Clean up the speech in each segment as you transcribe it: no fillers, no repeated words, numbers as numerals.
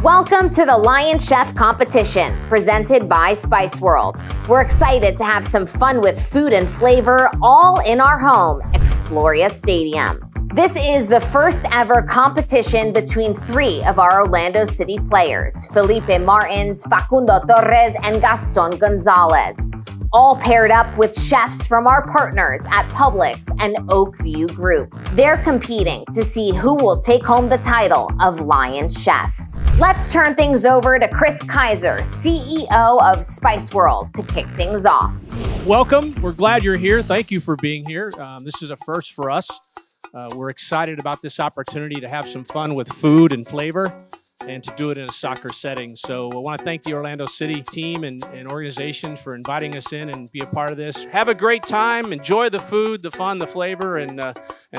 Welcome to the Lion Chef competition presented by Spice World. We're excited to have some fun with food and flavor all in our home, Exploria Stadium. This is the first ever competition between three of our Orlando City players, Felipe Martins, Facundo Torres, and Gaston Gonzalez, all paired up with chefs from our partners at Publix and Oakview Group. They're competing to see who will take home the title of Lion Chef. Let's turn things over to Chris Kaiser, CEO of Spice World, to kick things off. Welcome. We're glad you're here. Thank you for being here. This is a first for us. We're excited about this opportunity to have some fun with food and flavor and to do it in a soccer setting. So I want to thank the Orlando City team and organization for inviting us in and be a part of this. Have a great time. Enjoy the food, the fun, the flavor, and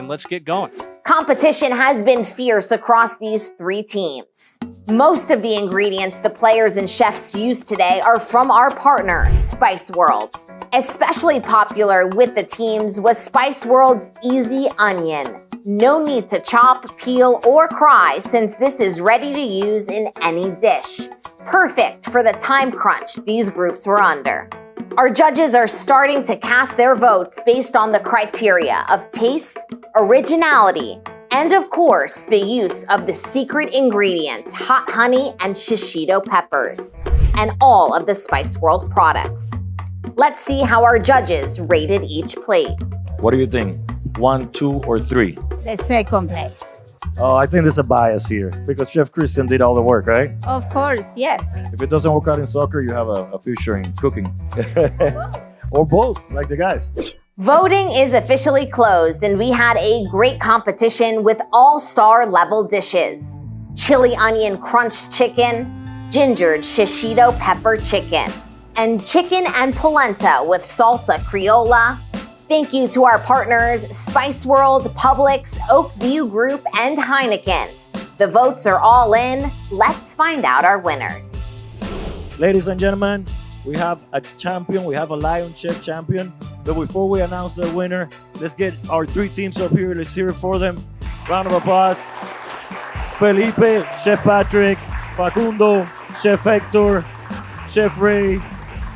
let's get going. Competition has been fierce across these three teams. Most of the ingredients the players and chefs use today are from our partner, Spice World. Especially popular with the teams was Spice World's Easy Onion. No need to chop, peel, or cry since this is ready to use in any dish. Perfect for the time crunch these groups were under. Our judges are starting to cast their votes based on the criteria of taste, originality, and of course, the use of the secret ingredients, hot honey and shishito peppers, and all of the Spice World products. Let's see how our judges rated each plate. What do you think? 1, 2, or 3? The second place. Oh, I think there's a bias here because Chef Christian did all the work, right? Of course, yes. If it doesn't work out in soccer, you have a future in cooking. Or both, like the guys. Voting is officially closed and we had a great competition with all-star level dishes. Chili onion crunch chicken, gingered shishito pepper chicken, and chicken and polenta with salsa criolla. Thank you to our partners, Spice World, Publix, Oakview Group, and Heineken. The votes are all in. Let's find out our winners. Ladies and gentlemen, we have a champion. We have a Lion Chef champion. But before we announce the winner, let's get our three teams up here. Let's hear it for them. Round of applause. Felipe, Chef Patrick, Facundo, Chef Hector, Chef Ray,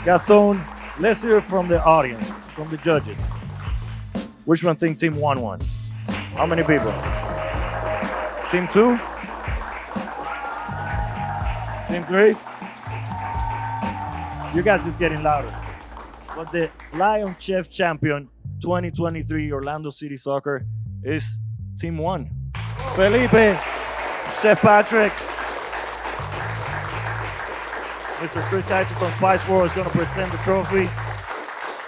Gaston. Let's hear it from the audience, from the judges. Which one think Team 1 won? How many people? Team 2? Team 3? You guys is getting louder. But the Lion Chef champion 2023 Orlando City Soccer is Team 1. Felipe, Chef Patrick, Mr. Chris Kaiser from Spice World is going to present the trophy.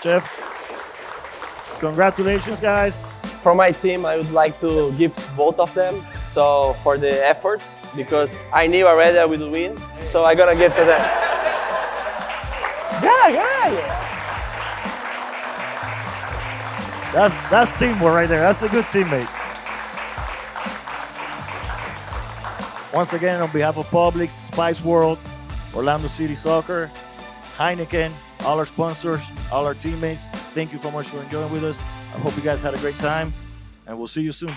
Chef, congratulations, guys. For my team, I would like to give both of them so for the efforts because I knew already I would win, so I'm gonna give to them. Yeah. That's teamwork right there. That's a good teammate. Once again, on behalf of Publix, Spice World, Orlando City Soccer, Heineken, all our sponsors, all our teammates, thank you so much for enjoying with us. I hope you guys had a great time, and we'll see you soon.